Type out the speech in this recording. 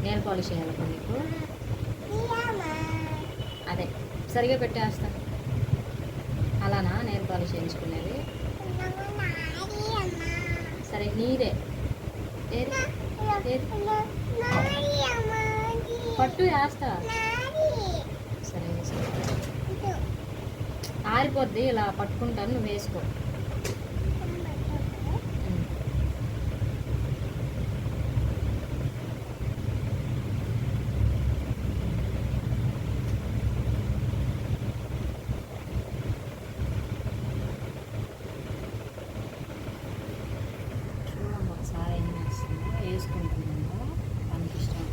Nail polish వేయాలి నీకు. అదే సరిగా పెట్టేస్తా. అలానా నెయిల్ పాలిష్ వేయించుకునేది? సరే నీదే. పట్టు వేస్తా. సరే ఆరిపోద్ది, ఇలా పట్టుకుంటాను, నువ్వు వేసుకో. చూడండి ఒకసారి ఏం చేస్తుందో. వేసుకుంటున్నాను, మనకి ఇష్టం.